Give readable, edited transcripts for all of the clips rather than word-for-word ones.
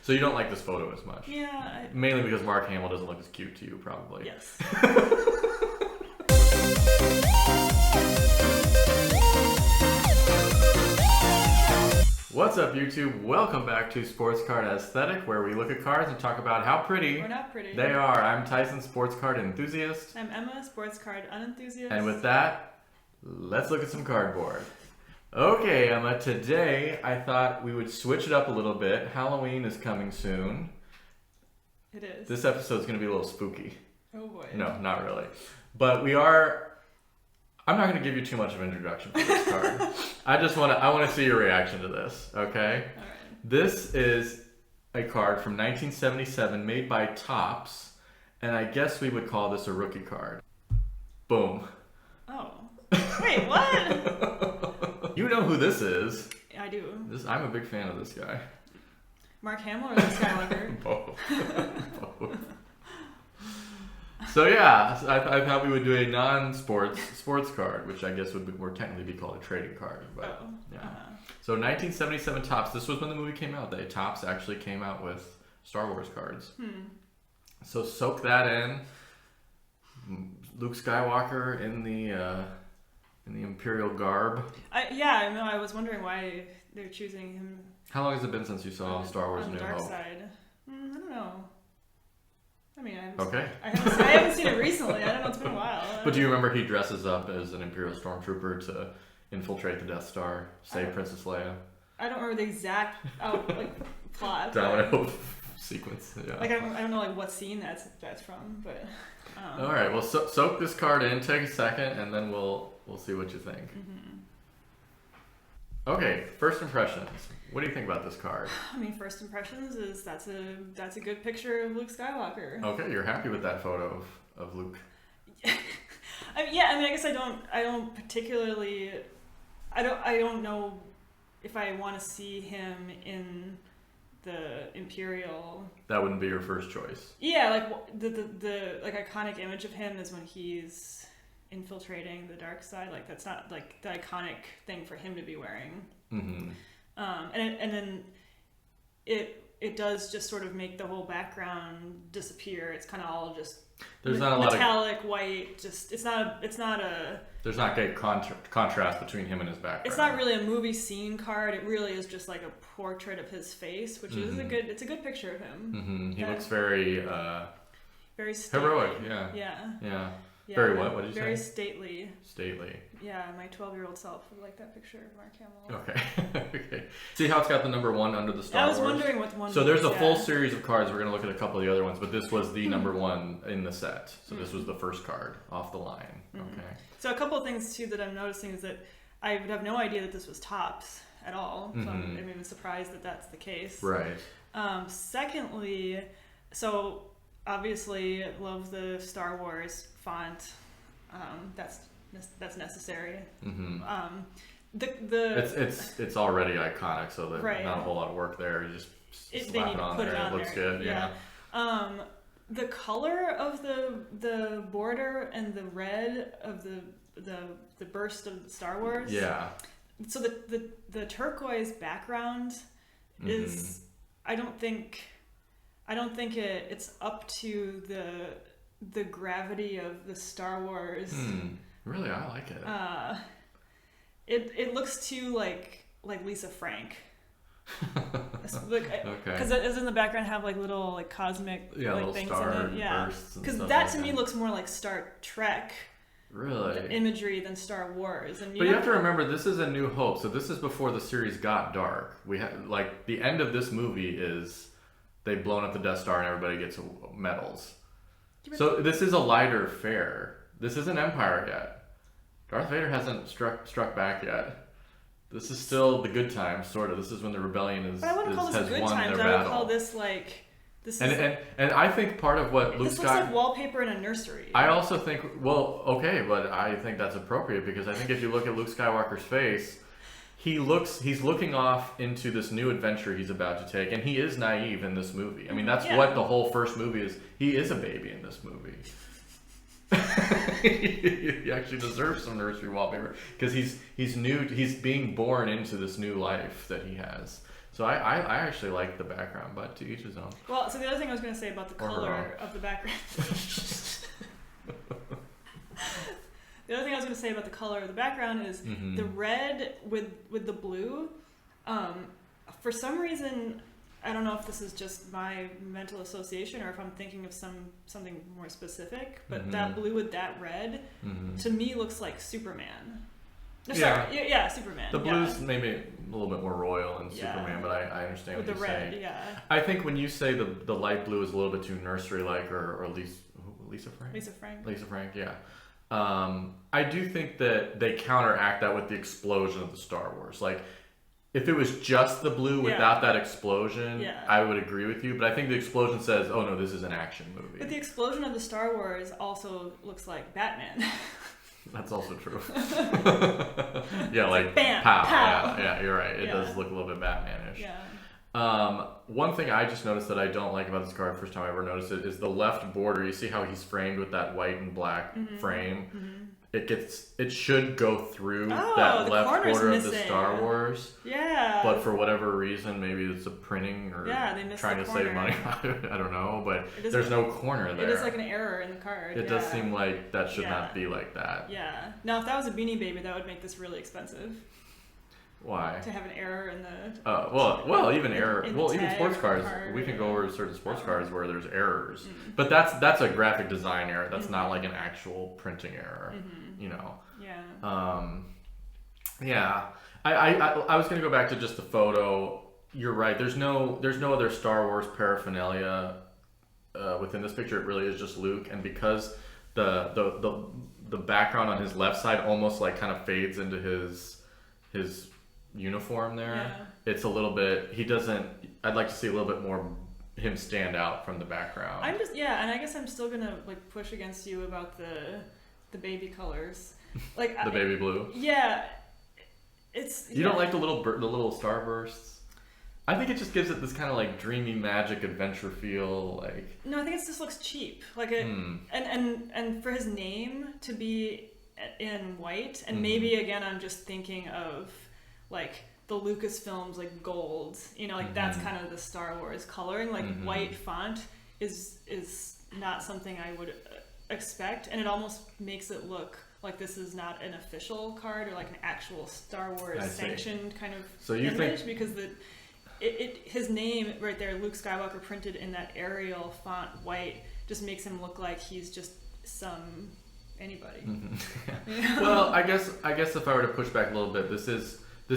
So you don't like this photo as much? Yeah. Mainly because Mark Hamill doesn't look as cute to you, probably. Yes. What's up, YouTube? Welcome back to Sports Card Aesthetic, where we look at cards and talk about how pretty Or not pretty. they are. I'm Tyson, sports card enthusiast. I'm Emma, sports card unenthusiast. And with that, let's look at some cardboard. Okay, Emma, today I thought we would switch it up a little bit. Halloween is coming soon. It is. This episode's going to be a little spooky. Oh boy. No, not really. But we are... I'm not going to give you too much of an introduction for this card. I want to see your reaction to this, okay? All right. This is a card from 1977 made by Topps, and I guess we would call this a rookie card. Boom. Oh. Wait, what? You know who this is. I do. I'm a big fan of this guy. Mark Hamill or Luke Skywalker? Both. Both. So yeah, I thought we would do a non-sports card, which I guess would more technically be called a trading card. But yeah. So 1977 Topps. This was when the movie came out. Topps actually came out with Star Wars cards. So soak that in. Luke Skywalker in the Imperial garb. I was wondering why they're choosing him. How long has it been since you saw Star Wars: on New the dark Hope? side. I don't know. I mean, I Okay. haven't seen it recently. I don't know. It's been a while. But do you remember he dresses up as an Imperial stormtrooper to infiltrate the Death Star, save Princess Leia? I don't remember the exact plot. Domino sequence. Yeah. I don't know what scene that's from, but. All right. Well, soak this card in. Take a second, and then we'll see what you think. Okay. First impressions. What do you think about this card? I mean, first impressions is that's a good picture of Luke Skywalker. Okay, you're happy with that photo of Luke. I guess I don't particularly. I don't know if I want to see him in the Imperial. That wouldn't be your first choice. Yeah, like the iconic image of him is when he's infiltrating the dark side. Like that's not like the iconic thing for him to be wearing. Mm-hmm. And then it does just sort of make the whole background disappear. It's kind of all just there's not a lot of metallic white. Just it's not a. There's not great contrast between him and his background. It's not really a movie scene card. It really is just like a portrait of his face, which is it's a good picture of him. Mm-hmm. He looks very stately. heroic. Yeah. Yeah. Very what? What did you say? Very stately. Stately. Yeah, my 12-year-old self would like that picture of Mark Hamill. Okay. Okay. See how it's got the number 1 under the Star Wars? I was wondering what one. So there's a full series of cards. We're going to look at a couple of the other ones, but this was the number 1 in the set. So this was the first card off the line. Okay. So a couple of things too that I'm noticing is that I would have no idea that this was Topps at all. So I'm even surprised that that's the case. Right. Secondly, so obviously love the Star Wars font. That's necessary. It's already iconic, so there's not a whole lot of work there. You just slap it on there. It looks good. Yeah. The color of the border and the red of the burst of Star Wars. Yeah. So the turquoise background is I don't think it's up to the gravity of the Star Wars. Really, I like it. It looks too like Lisa Frank. Okay. Because doesn't the background have like little like cosmic little things star in it? Yeah. Because that to me looks more like Star Trek. Really? Imagery than Star Wars. But you have to remember, this is A New Hope, so this is before the series got dark. We had like the end of this movie is they've blown up the Death Star and everybody gets medals. So this is a lighter fare. This isn't Empire yet. Darth Vader hasn't struck back yet. This is still the good times, sort of. This is when the rebellion has won their battle. But I wouldn't call this good times. I would call this like this. And I think part of what Luke this looks like wallpaper in a nursery. I also think but I think that's appropriate because I think if you look at Luke Skywalker's face, he's looking off into this new adventure he's about to take, and he is naive in this movie. I mean, that's what the whole first movie is. He is a baby in this movie. He actually deserves some nursery wallpaper because he's being born into this new life that he has. So I actually like the background, but to each his own. Well, so the other thing I was going to say about the color of the background. The other thing I was going to say about the color of the background is the red with the blue. For some reason, I don't know if this is just my mental association or if I'm thinking of something more specific, but that blue with that red to me looks like Superman. Sorry, yeah, Superman. The blue's maybe a little bit more royal than Superman, but I understand with what you're saying. Yeah. I think when you say the light blue is a little bit too nursery-like, or Lisa Frank? Lisa Frank, yeah. I do think that they counteract that with the explosion of the Star Wars. Like, if it was just the blue without that explosion, I would agree with you. But I think the explosion says, oh no, this is an action movie. But the explosion of the Star Wars also looks like Batman. That's also true. Yeah, like bam, pow. pow. Yeah, you're right. It does look a little bit Batman-ish. Yeah. One thing I just noticed that I don't like about this card, first time I ever noticed it, is the left border. You see how he's framed with that white and black frame? It should go through that left border of the Star Wars. Yeah. But for whatever reason, maybe it's a printing or they trying to save money. I don't know, but there's no corner there. It is like an error in the card. It does seem like that should not be like that. Yeah. Now, if that was a Beanie Baby, that would make this really expensive. Why? To have an error in the... well, even error... Well, even sports cards, we can go over certain sports cards where there's errors. But that's a graphic design error. That's not like an actual printing error, you know? Yeah. Yeah. I was going to go back to just the photo. You're right. There's no other Star Wars paraphernalia within this picture. It really is just Luke. And because the background on his left side almost like kind of fades into his uniform there, it's a little bit, I'd like to see a little bit more him stand out from the background. And I guess I'm still gonna like push against you about the baby colors, like the baby blue. Yeah, you don't like the little starbursts? I think it just gives it this kind of like dreamy magic adventure feel. Like, no, I think it just looks cheap, like and for his name to be in white, and maybe again I'm just thinking of like the Lucasfilms like gold, you know, like that's kind of the Star Wars coloring. Like white font is not something I would expect, and it almost makes it look like this is not an official card or like an actual Star Wars sanctioned kind of image, because his name right there, Luke Skywalker, printed in that Arial font white, just makes him look like he's just some anybody. Well, I guess if I were to push back a little bit, this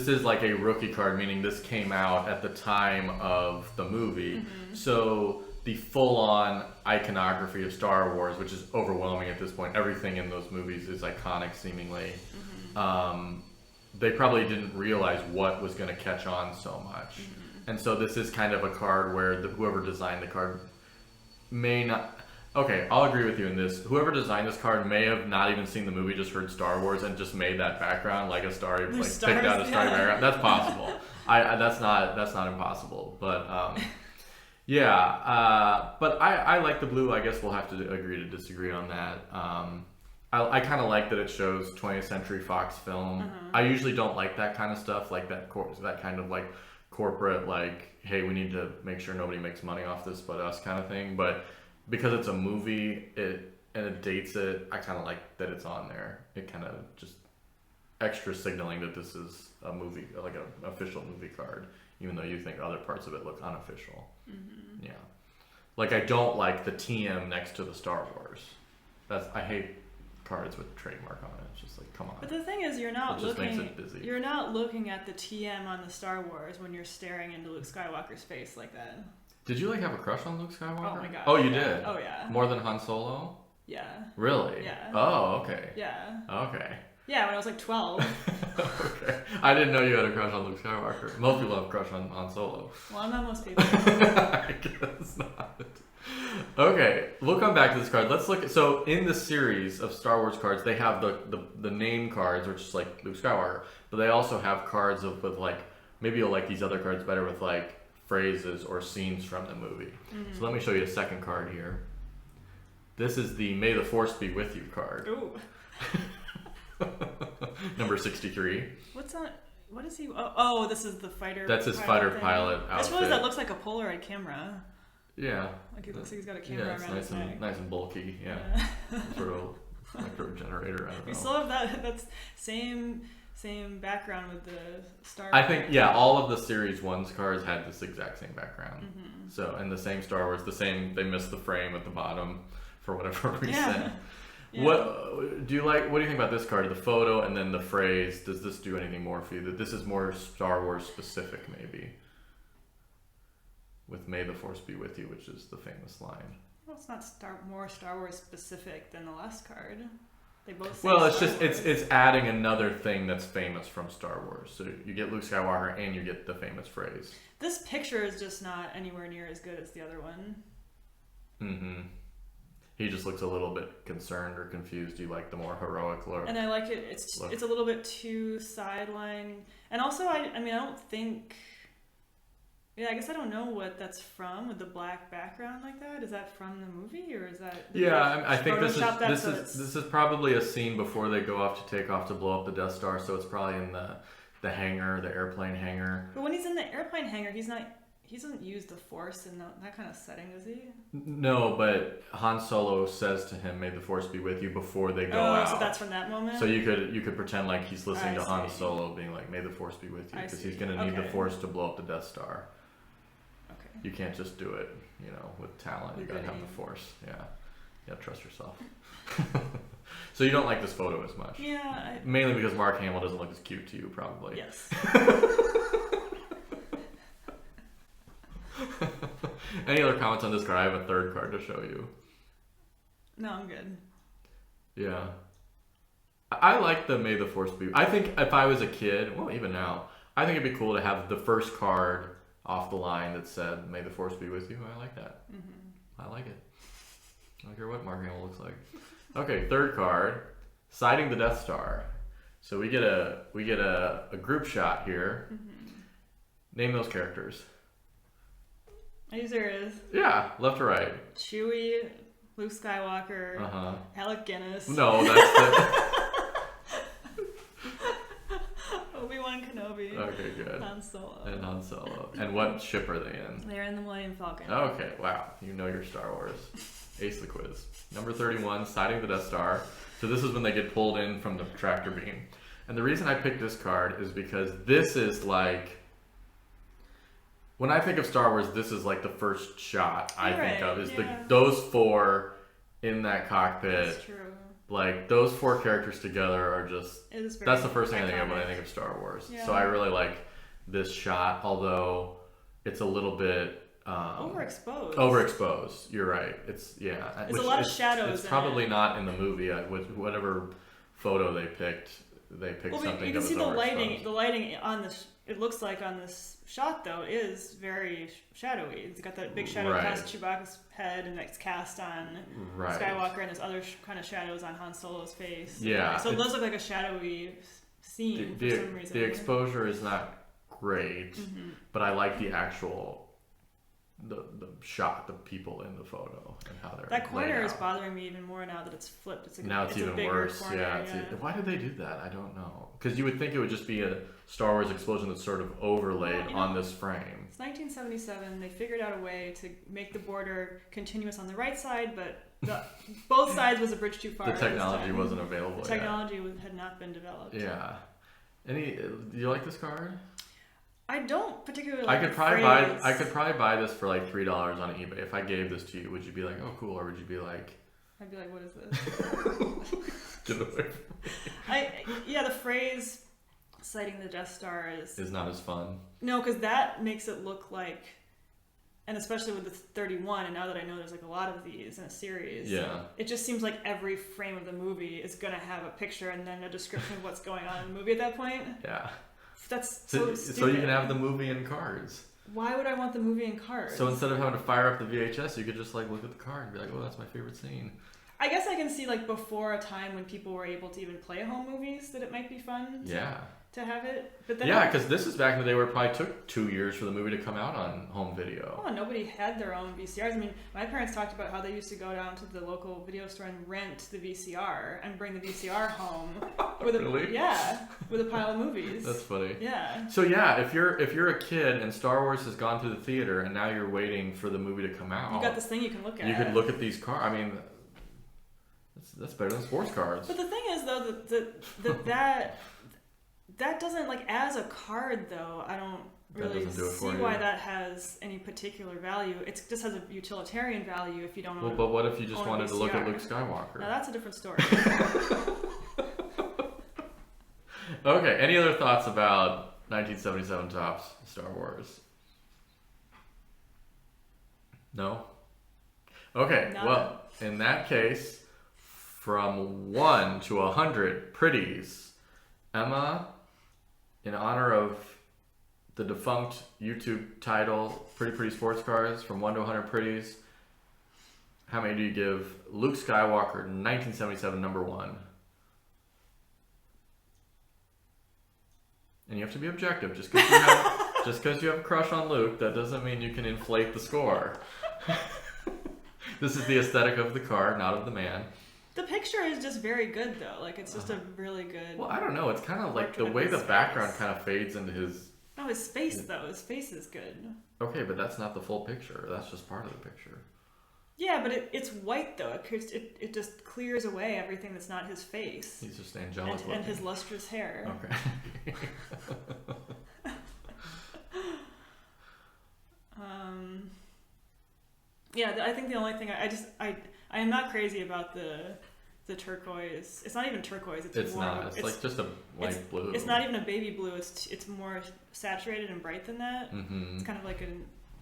is like a rookie card, meaning this came out at the time of the movie. So the full-on iconography of Star Wars, which is overwhelming at this point, everything in those movies is iconic seemingly. They probably didn't realize what was going to catch on so much. And so this is kind of a card where whoever designed the card may not... Okay, I'll agree with you in this. Whoever designed this card may have not even seen the movie, just heard Star Wars and just made that background like a starry, like picked out a starry background. That's possible. That's not impossible. But but I like the blue. I guess we'll have to agree to disagree on that. I kind of like that it shows 20th Century Fox film. I usually don't like that kind of stuff, like that kind of like corporate, like, hey, we need to make sure nobody makes money off this but us kind of thing. But because it's a movie, and it dates it, I kind of like that it's on there. It kind of just extra signaling that this is a movie, like an official movie card, even though you think other parts of it look unofficial. Yeah, like I don't like the TM next to the Star Wars. I hate cards with trademark on it. It's just like, come on. But the thing is, you're not makes it busy. You're not looking at the TM on the Star Wars when you're staring into Luke Skywalker's face like that. Did you like have a crush on Luke Skywalker? Oh my god. Oh, you did? Oh yeah. More than Han Solo? Yeah. Really? Yeah. Oh, okay. Yeah. Okay. Yeah, when I was like 12. Okay. I didn't know you had a crush on Luke Skywalker. Most people have a crush on Han Solo. Well, I'm not most people. I guess not. Okay, we'll come back to this card. Let's look at, so in the series of Star Wars cards, they have the name cards, which is like Luke Skywalker, but they also have cards with like, maybe you'll like these other cards better with like phrases or scenes from the movie. So let me show you a second card here. This is the May the Force Be With You card. Ooh. Number 63. What's on? What is he? Oh, this is the fighter. That's his fighter pilot outfit. I suppose that looks like a Polaroid camera. Yeah. Like it looks like he's got a camera around his neck. Nice and bulky. Yeah. Sort of micro generator. I don't know. We still have that's same background with the Star. I think all of the Series 1's cars had this exact same background. Mm-hmm. So and the same Star Wars, they missed the frame at the bottom for whatever reason. Yeah. Yeah. What do you think about this card? The photo and then the phrase. Does this do anything more for you? That this is more Star Wars specific, maybe. With "May the Force be with you," which is the famous line. Well, it's not more Star Wars specific than the last card. They both. Well, it's just it's adding another thing that's famous from Star Wars. So you get Luke Skywalker and you get the famous phrase. This picture is just not anywhere near as good as the other one. Mm-hmm. He just looks a little bit concerned or confused. You like the more heroic look. And I like it. It's a little bit too sideline. And also, I don't think... Yeah, I guess I don't know what that's from with the black background like that. Is that from the movie or is that... I think this is probably a scene before they go off to take off to blow up the Death Star. So it's probably in the hangar, the airplane hangar. But when he's in the airplane hangar, he doesn't use the Force in that kind of setting, does he? No, but Han Solo says to him, "May the Force be with you," before they go out. So that's from that moment? So you could pretend like he's listening to Han Solo being like, "May the Force be with you," because he's going to need the Force to blow up the Death Star. Okay. You can't just do it, with talent. You got to have the Force. Yeah, trust yourself. So you don't like this photo as much? Yeah. Mainly because Mark Hamill doesn't look as cute to you, probably. Yes. Any other comments on this card? I have a third card to show you. No, I'm good. Yeah. I like the May the Force be... I think if I was a kid, well, even now, I think it'd be cool to have the first card off the line that said, "May the Force be with you." I like that. Mm-hmm. I like it. I don't care what Mark Hamill looks like. Okay, third card. Sighting the Death Star. So we get a group shot here. Mm-hmm. Name those characters. There is. Yeah, left to right. Chewie, Luke Skywalker, Alec Guinness. No, that's the... Obi-Wan Kenobi. Okay, good. Han Solo. And Han Solo. And what ship are they in? They're in the Millennium Falcon. Okay, wow. You know your Star Wars. Ace the quiz. Number 31, Sighting the Death Star. So this is when they get pulled in from the tractor beam. And the reason I picked this card is because this is like... When I think of Star Wars, this is like the first shot I think of is those four in that cockpit. That's true. Like those four characters together are just. That's the first thing I think of when I think of Star Wars. Yeah. So I really like this shot, although it's a little bit overexposed. Overexposed. You're right. It's a lot of shadows. It's probably not in the movie. With whatever photo they picked something. You can see the lighting. The lighting on this. It looks like on this shot though is very shadowy. It's got that big shadow cast Chewbacca's head, and it's cast on Skywalker, and there's other kind of shadows on Han Solo's face. Yeah. So it does look like a shadowy scene for some reason. The exposure is not great, but I like the actual the shot, the people in the photo, and how they're that corner is bothering me even more now that it's flipped. It's even worse. Corner, why did they do that? I don't know. Because you would think it would just be a Star Wars explosion that's sort of overlaid on this frame. It's 1977. They figured out a way to make the border continuous on the right side, but both sides was a bridge too far. The technology wasn't available. The technology had not been developed. Yeah. Do you like this card? I don't particularly like I could probably buy this for like $3 on eBay. If I gave this to you, would you be like, "Oh, cool," or would you be like, I'd be like, "What is this?" Get away from me. The phrase "sighting the Death Star" is not as fun. No, because that makes it look like, and especially with the 31, and now that I know there's like a lot of these in a series, it just seems like every frame of the movie is gonna have a picture and then a description of what's going on in the movie at that point. Yeah. That's so stupid. So you can have the movie in cards. Why would I want the movie in cards? So instead of having to fire up the VHS, you could just like look at the card and be like, "Oh, that's my favorite scene." I guess I can see like before a time when people were able to even play home movies that it might be fun to have it. But then yeah, because this is back in the day where it probably took 2 years for the movie to come out on home video. Oh, nobody had their own VCRs. I mean, my parents talked about how they used to go down to the local video store and rent the VCR and bring the VCR home with a Really? with a pile of movies. That's funny. Yeah. So yeah, if you're a kid and Star Wars has gone through the theater and now you're waiting for the movie to come out, You got this thing you can look at. You could look at these cars. I mean, that's better than sports cards. But the thing is, though, that doesn't, like, as a card, though, I don't really see why that has any particular value. It just has a utilitarian value if you don't own. But what if you just wanted to look at Luke Skywalker? Now that's a different story. Okay, any other thoughts about 1977 Topps Star Wars? No? Okay, well, in that case, from 1 to 100 pretties, Emma, in honor of the defunct YouTube title, Pretty Sports Cars, from 1 to 100 pretties, how many do you give Luke Skywalker 1977 number 1? And you have to be objective. Just because you have a crush on Luke, that doesn't mean you can inflate the score. This is the aesthetic of the car, not of the man. The picture is just very good, though. Like, it's just a really good... Well, I don't know. It's kind of like the way the background kind of fades into his... No, his face, though. His face is good. Okay, but that's not the full picture. That's just part of the picture. Yeah, but it's white, though. It just clears away everything that's not his face. He's just angelic and his lustrous hair. Okay. Yeah, I think the only thing I am not crazy about the turquoise. It's not even turquoise. It's more. Not. It's like just a light blue. It's not even a baby blue. It's more saturated and bright than that. Mm-hmm. It's kind of like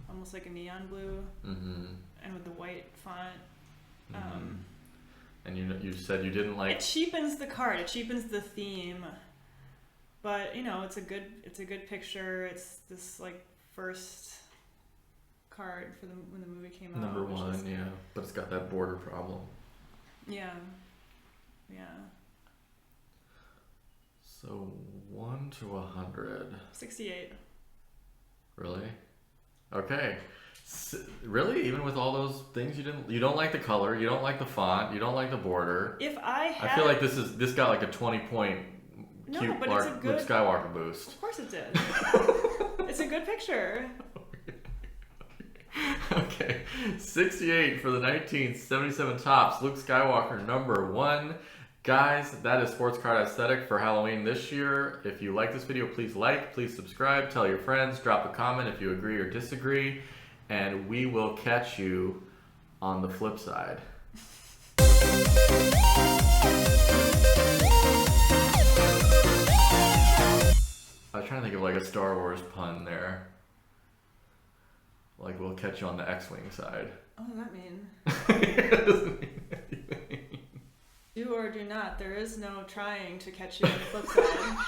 almost like a neon blue. Mm-hmm. And with the white font. Mm-hmm. And you said you didn't like. It cheapens the card. It cheapens the theme. But it's a good picture. It's this like first card for when the movie came out. Number 1, yeah, but it's got that border problem. Yeah. So 1 to 100. 68. Really? Okay. Really? Even with all those things you don't like the color, you don't like the font, you don't like the border. I feel like this got like a 20-point cute Luke Skywalker boost. Of course it did. It's a good picture. Okay, 68 for the 1977 Topps Luke Skywalker number 1. Guys, that is Sports Card Aesthetic for Halloween this year. If you like this video, please like, please subscribe, tell your friends, drop a comment if you agree or disagree, and we will catch you on the flip side. I was trying to think of like a Star Wars pun there. Like, we'll catch you on the X-Wing side. What does that mean? It doesn't mean anything. Do or do not. There is no trying to catch you on the flip side.